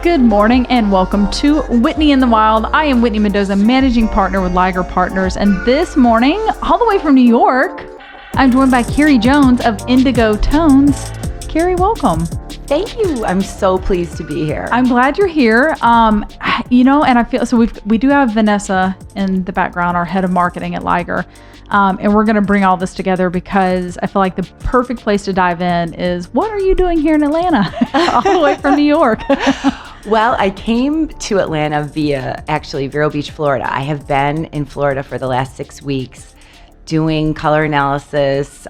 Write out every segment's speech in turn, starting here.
Good morning and welcome to Whitney in the Wild. I am Whitney Mendoza, managing partner with Liger Partners. And this morning, all the way from New York, I'm joined by Kerry Jones of Indigo Tones. Kerry, welcome. Thank you. I'm so pleased to be here. I'm glad you're here. And I feel so we do have Vanessa in the background, our head of marketing at Liger. And we're going to bring all this together because I feel like the perfect place to dive in is, what are you doing here in Atlanta, all the way from New York? Well, I came to Atlanta via Vero Beach, Florida. I have been in Florida for the last 6 weeks doing color analysis,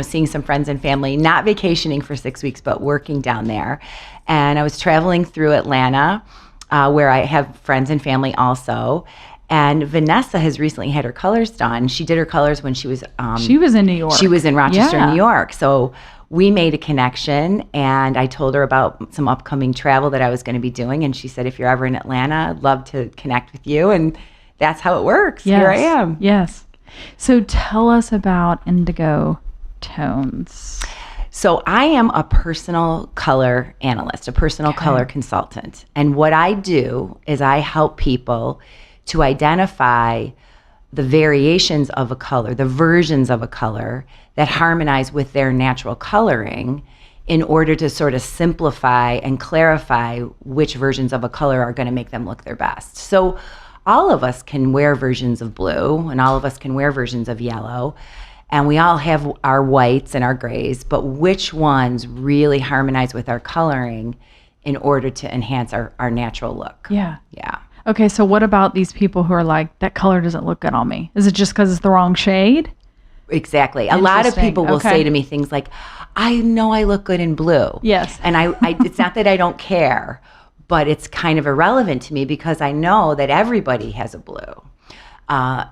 seeing some friends and family, not vacationing for 6 weeks, but working down there. And I was traveling through Atlanta, where I have friends and family also. And Vanessa has recently had her colors done. She did her colors when she was in New York. She was in Rochester, New York. So we made a connection, and I told her about some upcoming travel that I was going to be doing. And she said, if you're ever in Atlanta, I'd love to connect with you. And that's how it works. Yes. Here I am. Yes. So tell us about Indigo Tones. So I am a personal color analyst, a personal color consultant. And what I do is I help people to identify the variations of a color, the versions of a color that harmonize with their natural coloring in order to sort of simplify and clarify which versions of a color are going to make them look their best. So all of us can wear versions of blue and all of us can wear versions of yellow, and we all have our whites and our grays, but which ones really harmonize with our coloring in order to enhance our natural look? Yeah. Yeah. Okay, so what about these people who are like, that color doesn't look good on me? Is it just because it's the wrong shade? Exactly. A lot of people will say to me things like, I know I look good in blue. Yes. And I it's not that I don't care, but it's kind of irrelevant to me because I know that everybody has a blue.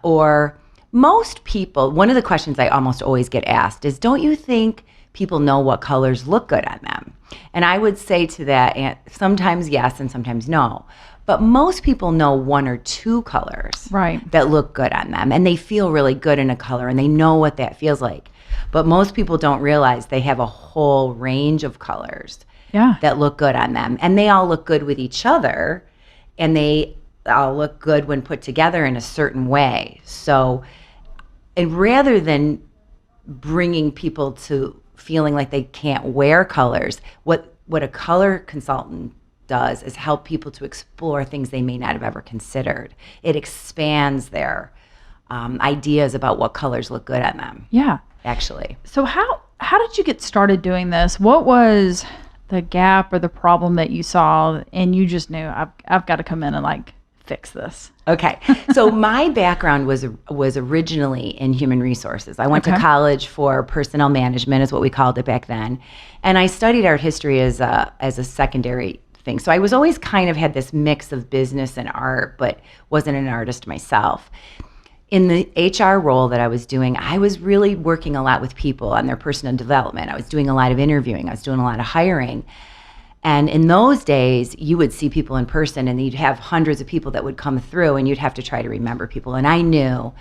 Or most people, one of the questions I almost always get asked is, don't you think people know what colors look good on them? And I would say to that, sometimes yes and sometimes no. But most people know one or two colors that look good on them, and they feel really good in a color, and they know what that feels like. But most people don't realize they have a whole range of colors that look good on them, and they all look good with each other, and they all look good when put together in a certain way. So, and rather than bringing people to feeling like they can't wear colors, what a color consultant does is help people to explore things they may not have ever considered. It expands their ideas about what colors look good on them. Yeah. Actually. So how did you get started doing this? What was the gap or the problem that you saw and you just knew, I've got to come in and like fix this? Okay. So my background was originally in human resources. I went to college for personnel management, is what we called it back then. And I studied art history as a secondary thing. So I was always kind of had this mix of business and art, but wasn't an artist myself. In the HR role that I was doing, I was really working a lot with people on their personal development. I was doing a lot of interviewing. I was doing a lot of hiring. And in those days, you would see people in person and you'd have hundreds of people that would come through and you'd have to try to remember people. And I knew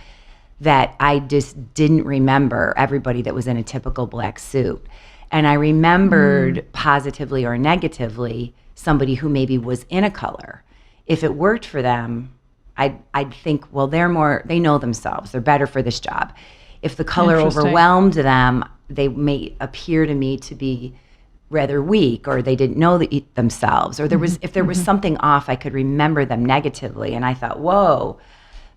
that I just didn't remember everybody that was in a typical black suit. And I remembered positively or negatively somebody who maybe was in a color. If it worked for them, I'd think, well, they know themselves. They're better for this job. If the color overwhelmed them, they may appear to me to be rather weak, or they didn't know themselves, or if there was something off, I could remember them negatively. And I thought, whoa,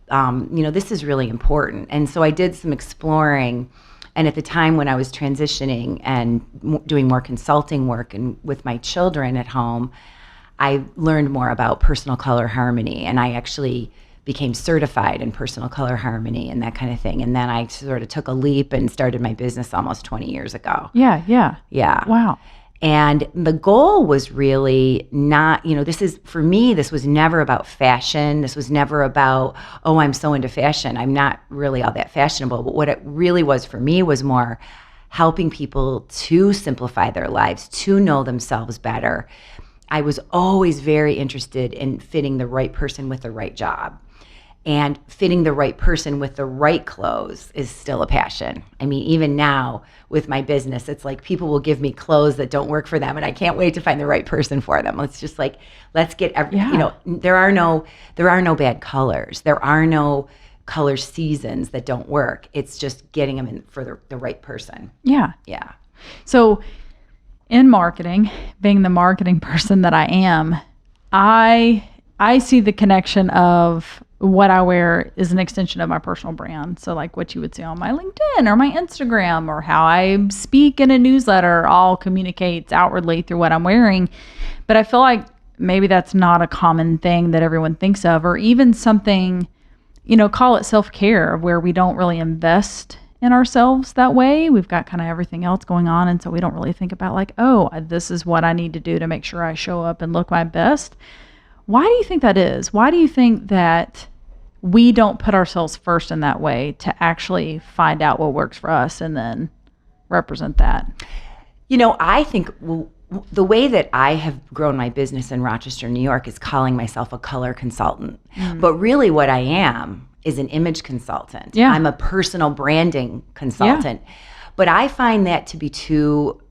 this is really important. And so I did some exploring. And at the time when I was transitioning and doing more consulting work and with my children at home, I learned more about personal color harmony, and I actually became certified in personal color harmony and that kind of thing. And then I sort of took a leap and started my business almost 20 years ago. Yeah. Wow. And the goal was really not, for me, this was never about fashion. This was never about, oh, I'm so into fashion. I'm not really all that fashionable. But what it really was for me was more helping people to simplify their lives, to know themselves better. I was always very interested in fitting the right person with the right job. And fitting the right person with the right clothes is still a passion. I mean, even now with my business, it's like people will give me clothes that don't work for them, and I can't wait to find the right person for them. It's just like, let's get there are no bad colors. There are no color seasons that don't work. It's just getting them in for the right person. Yeah. Yeah. So in marketing, being the marketing person that I am, I see the connection of what I wear is an extension of my personal brand. So like what you would see on my LinkedIn or my Instagram or how I speak in a newsletter all communicates outwardly through what I'm wearing. But I feel like maybe that's not a common thing that everyone thinks of, or even something, call it self-care, where we don't really invest in ourselves that way. We've got kind of everything else going on. And so we don't really think about like, oh, this is what I need to do to make sure I show up and look my best. Why do you think that is? Why do you think that we don't put ourselves first in that way to actually find out what works for us and then represent that? I think the way that I have grown my business in Rochester, New York, is calling myself a color consultant. But really what I am is an image consultant. Yeah. I'm a personal branding consultant. Yeah. But I find that to be too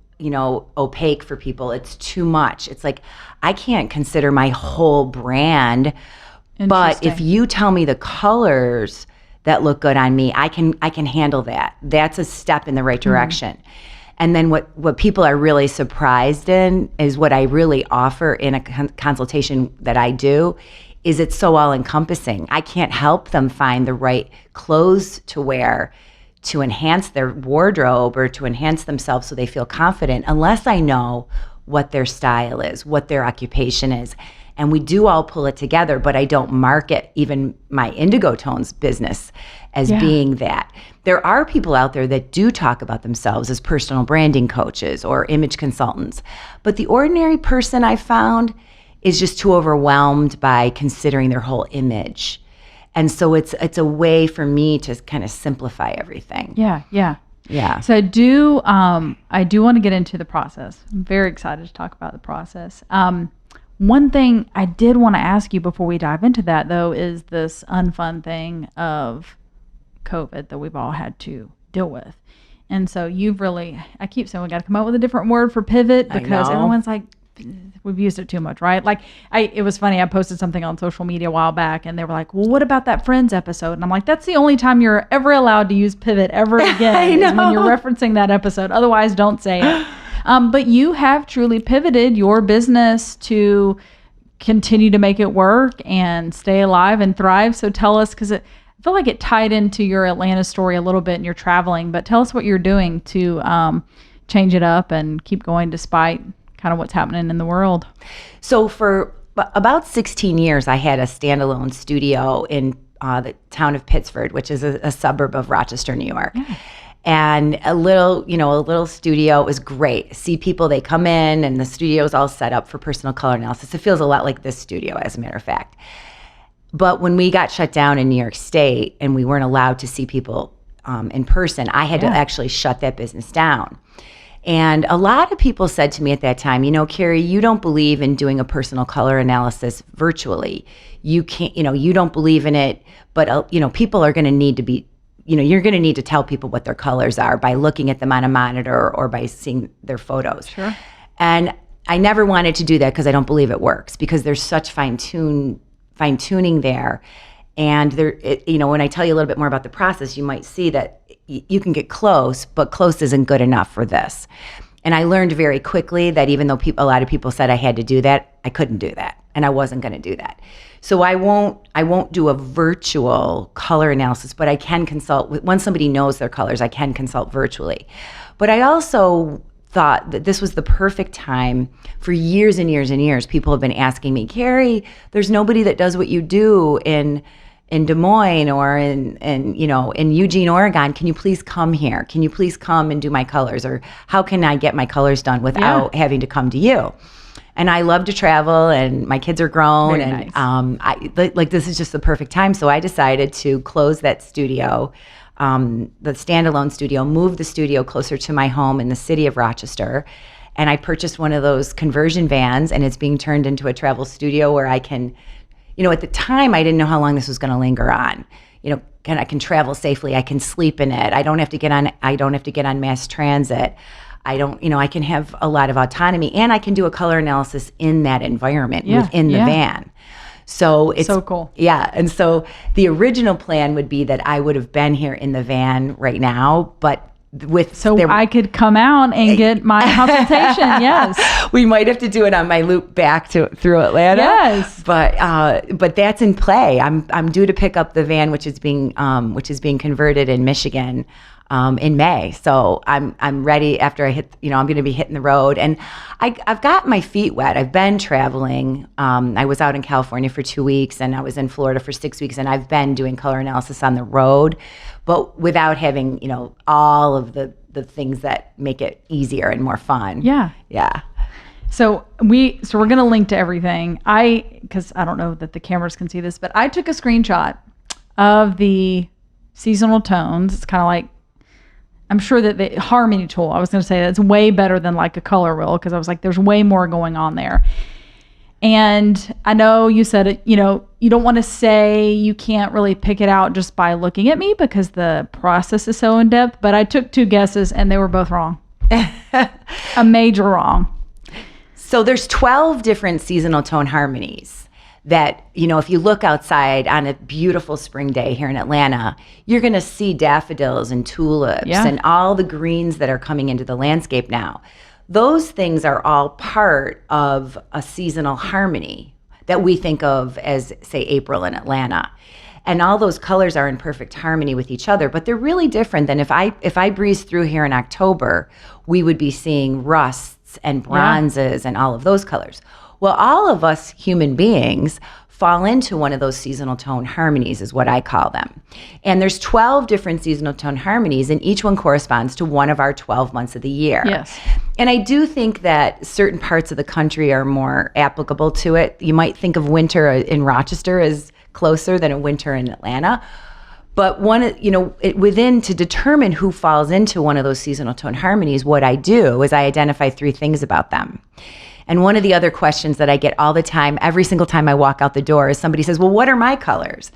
opaque for people. It's too much. It's like, I can't consider my whole brand. But if you tell me the colors that look good on me, I can handle that. That's a step in the right direction. And then what people are really surprised in is what I really offer in a consultation that I do is it's so all encompassing. I can't help them find the right clothes to wear to enhance their wardrobe or to enhance themselves so they feel confident unless I know what their style is, what their occupation is. And we do all pull it together, but I don't market even my Indigo Tones business as being that. There are people out there that do talk about themselves as personal branding coaches or image consultants. But the ordinary person I found is just too overwhelmed by considering their whole image. And so it's a way for me to kind of simplify everything. Yeah. So I do want to get into the process. I'm very excited to talk about the process. One thing I did want to ask you before we dive into that, though, is this unfun thing of COVID that we've all had to deal with. And so I keep saying we got to come up with a different word for pivot because everyone's like, we've used it too much, right? Like it was funny. I posted something on social media a while back and they were like, well, what about that Friends episode? And I'm like, that's the only time you're ever allowed to use pivot ever again is when you're referencing that episode. Otherwise, don't say it. But you have truly pivoted your business to continue to make it work and stay alive and thrive. So tell us, because I feel like it tied into your Atlanta story a little bit and you're traveling, but tell us what you're doing to change it up and keep going despite kind of what's happening in the world. So for about 16 years, I had a standalone studio in the town of Pittsford, which is a suburb of Rochester, New York. Yeah. And a little studio. It was great. See people, they come in and the studio is all set up for personal color analysis. It feels a lot like this studio, as a matter of fact. But when we got shut down in New York State and we weren't allowed to see people in person, I had to actually shut that business down. And a lot of people said to me at that time, Kerry, you don't believe in doing a personal color analysis virtually. You can't, you don't believe in it, but people are going to need to be, you're going to need to tell people what their colors are by looking at them on a monitor or by seeing their photos. Sure. And I never wanted to do that because I don't believe it works, because there's such fine-tuning there. And when I tell you a little bit more about the process, you might see that you can get close, but close isn't good enough for this. And I learned very quickly that even though a lot of people said I had to do that, I couldn't do that, and I wasn't going to do that. So I won't do a virtual color analysis, but I can consult once somebody knows their colors. I can consult virtually. But I also thought that this was the perfect time. For years and years and years, people have been asking me, Kerry, there's nobody that does what you do in Des Moines or in Eugene, Oregon. Can you please come here? Can you please come and do my colors? Or how can I get my colors done without having to come to you? And I love to travel, and my kids are grown. Very and nice. This is just the perfect time. So I decided to close that studio, the standalone studio, move the studio closer to my home in the city of Rochester. And I purchased one of those conversion vans, and it's being turned into a travel studio where I can at the time, I didn't know how long this was going to linger on. I can travel safely. I can sleep in it. I don't have to get on mass transit. I can have a lot of autonomy, and I can do a color analysis in that environment within the van. So it's so cool. Yeah. And so the original plan would be that I would have been here in the van right now, but I could come out and get my consultation. Yes. We might have to do it on my loop back through Atlanta. Yes. But that's in play. I'm due to pick up the van, which is being converted in Michigan in May. So I'm ready after I hit, I'm going to be hitting the road, and I've got my feet wet. I've been traveling. I was out in California for 2 weeks, and I was in Florida for 6 weeks, and I've been doing color analysis on the road, but without having, all of the things that make it easier and more fun. Yeah. Yeah. So we're going to link to everything. Because I don't know that the cameras can see this, but I took a screenshot of the seasonal tones. It's kind of like, I'm sure that the Harmony tool, I was going to say that's way better than like a color wheel, because I was like, there's way more going on there. And I know you said, you don't want to say you can't really pick it out just by looking at me because the process is so in depth, but I took 2 guesses and they were both wrong. A major wrong. So there's 12 different seasonal tone harmonies that, if you look outside on a beautiful spring day here in Atlanta, you're going to see daffodils and tulips and all the greens that are coming into the landscape now. Those things are all part of a seasonal harmony that we think of as, say, April in Atlanta. And all those colors are in perfect harmony with each other, but they're really different than if I breeze through here in October, we would be seeing rusts and bronzes and all of those colors. Well, all of us human beings fall into one of those seasonal tone harmonies, is what I call them. And there's 12 different seasonal tone harmonies, and each one corresponds to one of our 12 months of the year. Yes. And I do think that certain parts of the country are more applicable to it. You might think of winter in Rochester as closer than a winter in Atlanta. But to determine who falls into one of those seasonal tone harmonies, what I do is I identify 3 things about them. And one of the other questions that I get all the time, every single time I walk out the door, is somebody says, well, what are my colors?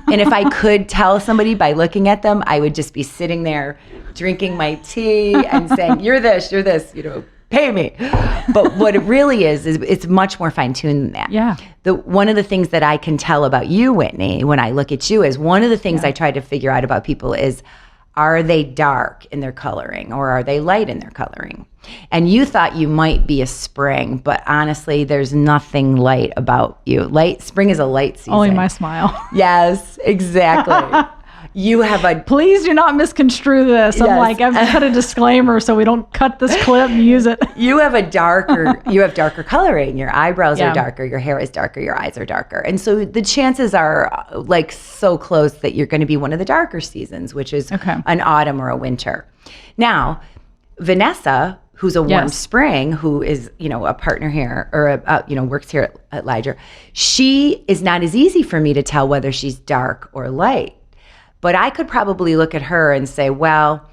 And if I could tell somebody by looking at them, I would just be sitting there drinking my tea and saying, you're this, pay me. But what it really is it's much more fine-tuned than that. Yeah. One of the things that I can tell about you, Whitney, when I look at you, is one of the things I try to figure out about people is, are they dark in their coloring or are they light in their coloring? And you thought you might be a spring, but honestly, there's nothing light about you. Spring is a light season. Only my smile. Yes, exactly. You have Please do not misconstrue this. Yes. I'm like, I've put a disclaimer so we don't cut this clip and use it. You have darker coloring. Your eyebrows are darker, your hair is darker, your eyes are darker. And so the chances are like so close that you're going to be one of the darker seasons, which is an autumn or a winter. Now, Vanessa, who's a warm spring, who is, a partner here or, works here at Liger, she is not as easy for me to tell whether she's dark or light. But I could probably look at her and say, well,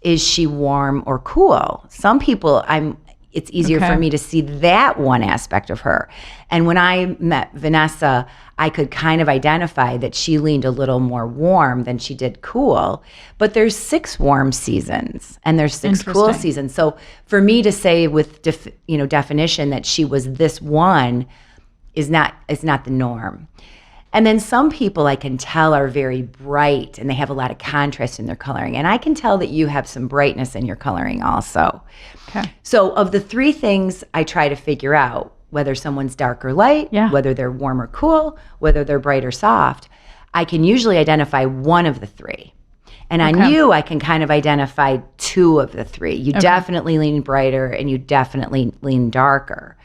is she warm or cool? Some people, it's easier for me to see that one aspect of her. And when I met Vanessa, I could kind of identify that she leaned a little more warm than she did cool. But there's 6 warm seasons and there's 6 cool seasons. So for me to say with definition that she was this one is not the norm. And then some people I can tell are very bright and they have a lot of contrast in their coloring. And I can tell that you have some brightness in your coloring also. Okay. So of the 3 things I try to figure out, whether someone's dark or light, whether they're warm or cool, whether they're bright or soft, I can usually identify one of the 3. And on you, I can kind of identify 2 of the 3. You definitely lean brighter and you definitely lean darker.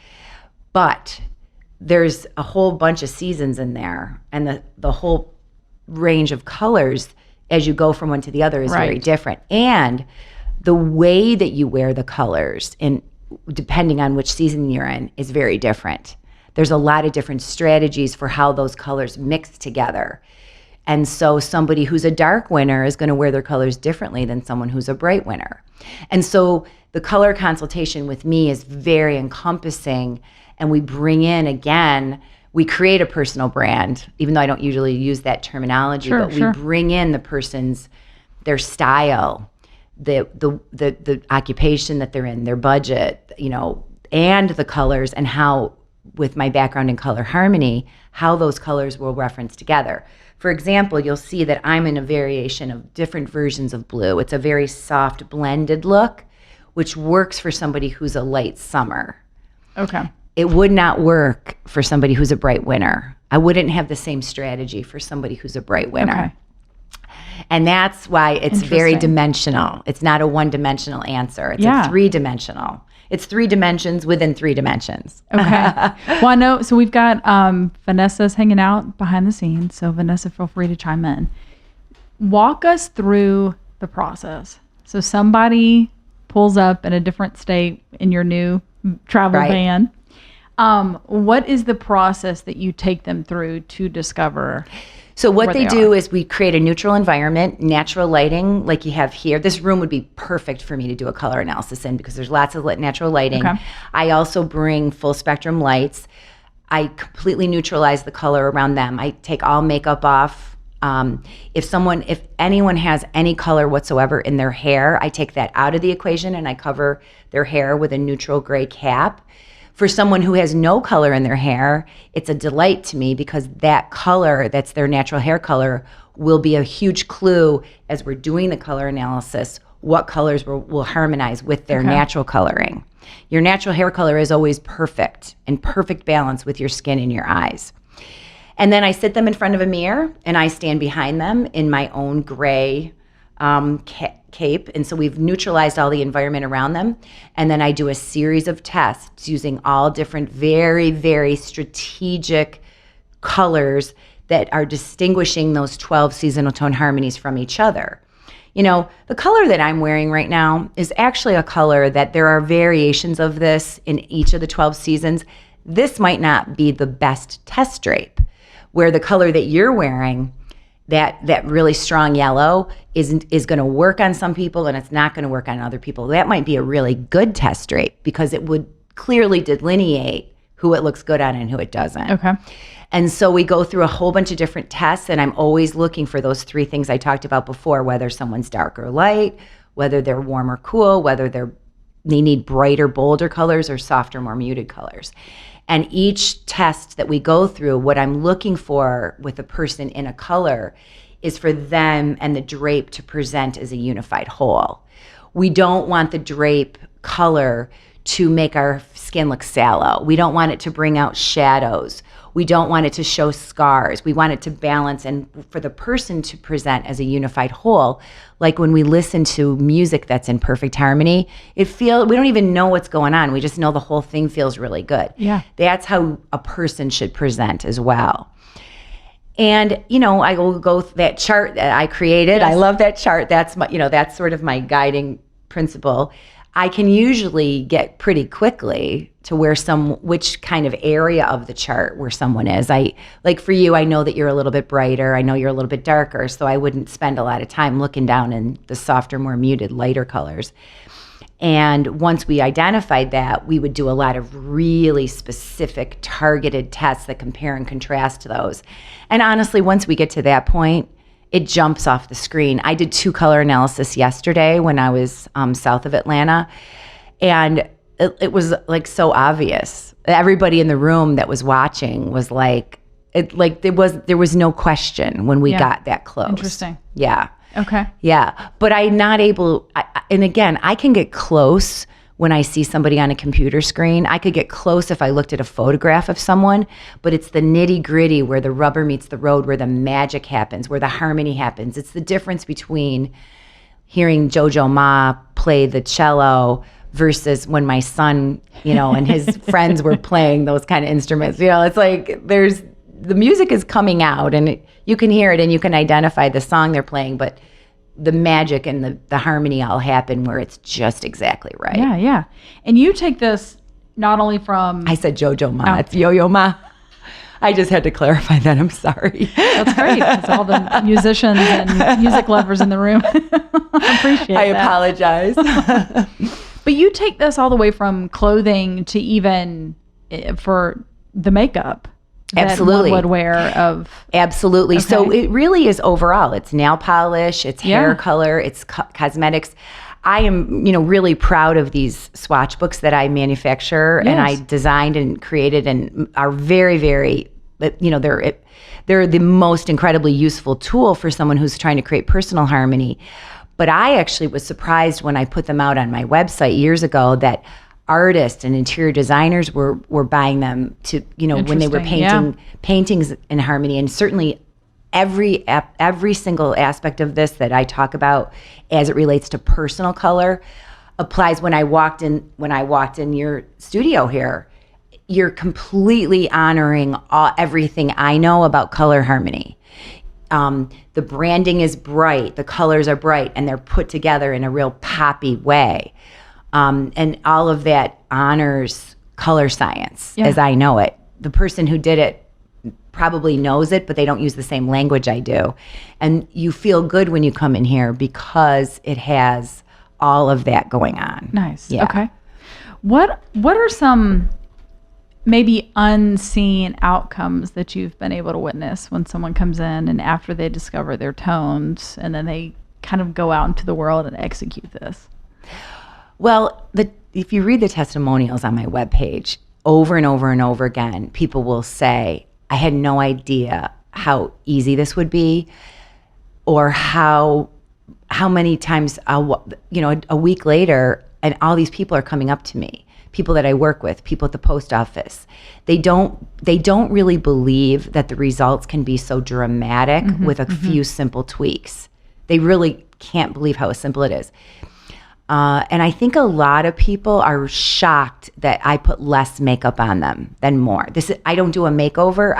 But there's a whole bunch of seasons in there, and the whole range of colors as you go from one to the other is very different. And the way that you wear the colors, depending on which season you're in, is very different. There's a lot of different strategies for how those colors mix together. And so somebody who's a dark winner is going to wear their colors differently than someone who's a bright winner. And so the color consultation with me is very encompassing. And we bring in, again, we create a personal brand, even though I don't usually use that terminology, but we bring in their style, the occupation that they're in, their budget, and the colors, and how, with my background in color harmony, how those colors will reference together. For example, you'll see that I'm in a variation of different versions of blue. It's a very soft blended look, which works for somebody who's a light summer. Okay. It would not work for somebody who's a bright winter. I wouldn't have the same strategy for somebody who's a bright winter. Okay. And that's why it's very dimensional. It's not a one-dimensional answer. It's a three-dimensional. It's 3 dimensions within 3 dimensions. Okay. Well, I know. So we've got Vanessa's hanging out behind the scenes. So Vanessa, feel free to chime in. Walk us through the process. So somebody pulls up in a different state in your new travel van. What is the process that you take them through to discover? So what they do is we create a neutral environment, natural lighting like you have here. This room would be perfect for me to do a color analysis in because there's lots of natural lighting. Okay. I also bring full spectrum lights. I completely neutralize the color around them. I take all makeup off. If anyone has any color whatsoever in their hair, I take that out of the equation and I cover their hair with a neutral gray cap. For someone who has no color in their hair, it's a delight to me because that color, that's their natural hair color, will be a huge clue as we're doing the color analysis, what colors will harmonize with their natural coloring. Your natural hair color is always perfect, in perfect balance with your skin and your eyes. And then I sit them in front of a mirror and I stand behind them in my own gray cape. And so we've neutralized all the environment around them. And then I do a series of tests using all different very, very strategic colors that are distinguishing those 12 seasonal tone harmonies from each other. The color that I'm wearing right now is actually a color that there are variations of this in each of the 12 seasons. This might not be the best test drape, where the color that you're wearing, that really strong yellow, is going to work on some people and it's not going to work on other people. That might be a really good test drape because it would clearly delineate who it looks good on and who it doesn't. Okay. And so we go through a whole bunch of different tests, and I'm always looking for those 3 things I talked about before, whether someone's dark or light, whether they're warm or cool, whether they need brighter, bolder colors or softer, more muted colors. And each test that we go through, what I'm looking for with a person in a color is for them and the drape to present as a unified whole. We don't want the drape color to make our skin look sallow. We don't want it to bring out shadows. We don't want it to show scars. We want it to balance and for the person to present as a unified whole. Like when we listen to music that's in perfect harmony, we don't even know what's going on. We just know the whole thing feels really good. Yeah. That's how a person should present as well. And, I will go through that chart that I created. Yes. I love that chart. That's that's sort of my guiding principle. I can usually get pretty quickly to which kind of area of the chart where someone is. Like for you, I know that you're a little bit brighter. I know you're a little bit darker, so I wouldn't spend a lot of time looking down in the softer, more muted, lighter colors. And once we identified that, we would do a lot of really specific targeted tests that compare and contrast to those. And honestly, once we get to that point, it jumps off the screen. I did 2 color analysis yesterday when I was south of Atlanta, and it was like so obvious. Everybody in the room that was watching was there was no question when we got that close. Interesting. Yeah. Okay. Yeah, but I'm not able. And again, I can get close when I see somebody on a computer screen. I could get close if I looked at a photograph of someone, but it's the nitty gritty where the rubber meets the road, where the magic happens, where the harmony happens. It's the difference between hearing Jojo Ma play the cello versus when my son, and his friends were playing those kind of instruments. It's like the music is coming out and you can hear it and you can identify the song they're playing, but the magic and the harmony all happen where it's just exactly right. Yeah, yeah. And you take this not only from... I said Jojo Ma. It's Yo-Yo Ma. I just had to clarify that. I'm sorry. That's great. That's all the musicians and music lovers in the room. I appreciate that. I apologize. But you take this all the way from clothing to even for the makeup. that one would wear of. Absolutely. Okay. So it really is overall. It's nail polish, it's hair color, it's cosmetics. I am, really proud of these swatch books that I manufacture and I designed and created and are very, very, they're the most incredibly useful tool for someone who's trying to create personal harmony. But I actually was surprised when I put them out on my website years ago that artists and interior designers were buying them to, when they were painting paintings in harmony. And certainly every single aspect of this that I talk about as it relates to personal color applies when I walked in your studio here. You're completely honoring everything I know about color harmony. The branding is bright, the colors are bright, and they're put together in a real poppy way. And all of that honors color science as I know it. The person who did it probably knows it, but they don't use the same language I do. And you feel good when you come in here because it has all of that going on. Nice. Yeah. Okay. What are some maybe unseen outcomes that you've been able to witness when someone comes in and after they discover their tones and then they kind of go out into the world and execute this? Well, if you read the testimonials on my webpage over and over and over again, people will say, I had no idea how easy this would be, or how many times, a week later, and all these people are coming up to me, people that I work with, people at the post office. They don't really believe that the results can be so dramatic with a few simple tweaks. They really can't believe how simple it is. And I think a lot of people are shocked that I put less makeup on them than more. I don't do a makeover.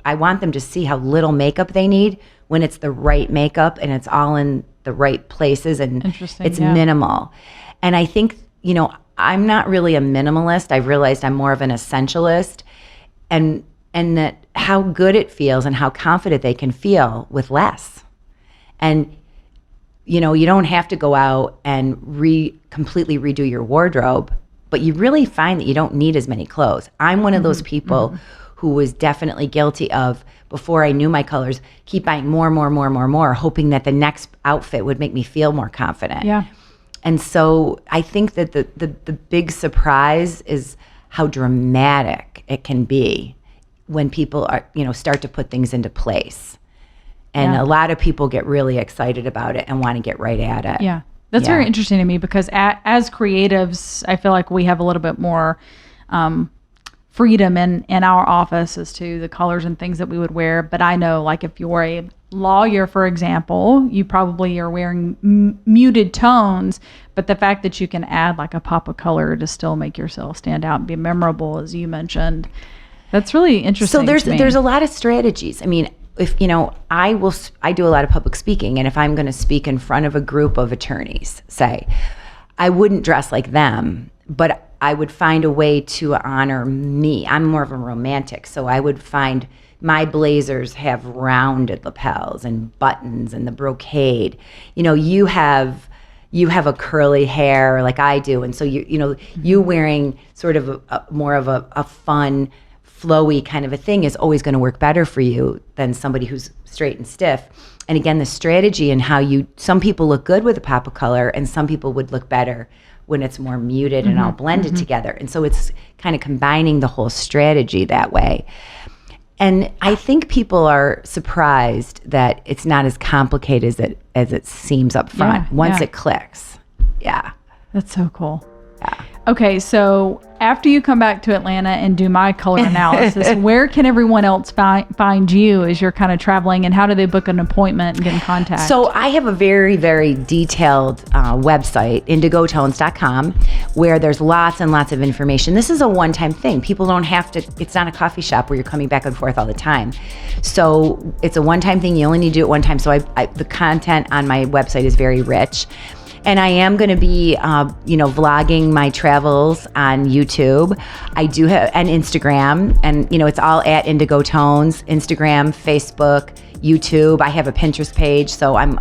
I want them to see how little makeup they need when it's the right makeup and it's all in the right places and it's minimal. And I think, I'm not really a minimalist. I've realized I'm more of an essentialist, and that how good it feels and how confident they can feel with less. And you don't have to go out and completely redo your wardrobe, but you really find that you don't need as many clothes. I'm one of those people who was definitely guilty of, before I knew my colors, keep buying more, hoping that the next outfit would make me feel more confident. Yeah. And so I think that the big surprise is how dramatic it can be when people are, start to put things into place. And a lot of people get really excited about it and want to get right at it. Yeah. That's very interesting to me because as creatives, I feel like we have a little bit more freedom in our office as to the colors and things that we would wear. But I know, like, if you're a lawyer, for example, you probably are wearing muted tones, but the fact that you can add like a pop of color to still make yourself stand out and be memorable, as you mentioned, that's really interesting. So there's a lot of strategies. I mean, if I do a lot of public speaking, and if I'm going to speak in front of a group of attorneys, say, I wouldn't dress like them, but I would find a way to honor me. I'm more of a romantic, so I would find my blazers have rounded lapels and buttons and the brocade. You have a curly hair like I do, and so you wearing sort of more of a fun, flowy kind of a thing is always going to work better for you than somebody who's straight and stiff. And again, the strategy and how some people look good with a pop of color and some people would look better when it's more muted and all blended together. And so it's kind of combining the whole strategy that way. And I think people are surprised that it's not as complicated as it seems up front once it clicks. Yeah. That's so cool. Yeah. Okay, so after you come back to Atlanta and do my color analysis, where can everyone else find you as you're kind of traveling, and how do they book an appointment and get in contact? So I have a very, very detailed website, indigotones.com, where there's lots and lots of information. This is a one-time thing. People don't have to, it's not a coffee shop where you're coming back and forth all the time. So it's a one-time thing. You only need to do it one time. So the content on my website is very rich. And I am going to be, vlogging my travels on YouTube. I do have an Instagram, and it's all at Indigo Tones. Instagram, Facebook, YouTube. I have a Pinterest page, so I'm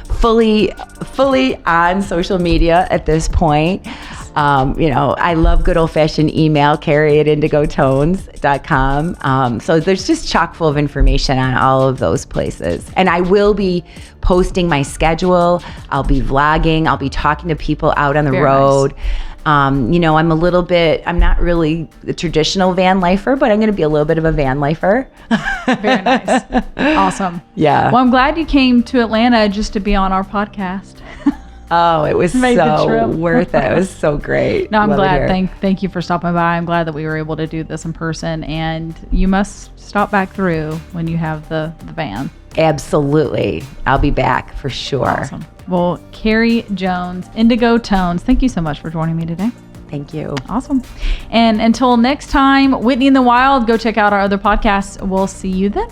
fully on social media at this point. I love good old-fashioned email, Kerry@indigotones.com. So there's just chock full of information on all of those places. And I will be posting my schedule. I'll be vlogging. I'll be talking to people out on the road. Nice. I'm not really the traditional van lifer, but I'm going to be a little bit of a van lifer. Very nice. Awesome. Yeah. Well, I'm glad you came to Atlanta just to be on our podcast. Oh, it was so worth it. It was so great. No, I'm glad. Thank you for stopping by. I'm glad that we were able to do this in person, and you must stop back through when you have the van. Absolutely. I'll be back for sure. Awesome. Well, Kerry Jones, Indigo Tones, thank you so much for joining me today. Thank you. Awesome. And until next time, Whitney in the Wild, go check out our other podcasts. We'll see you then.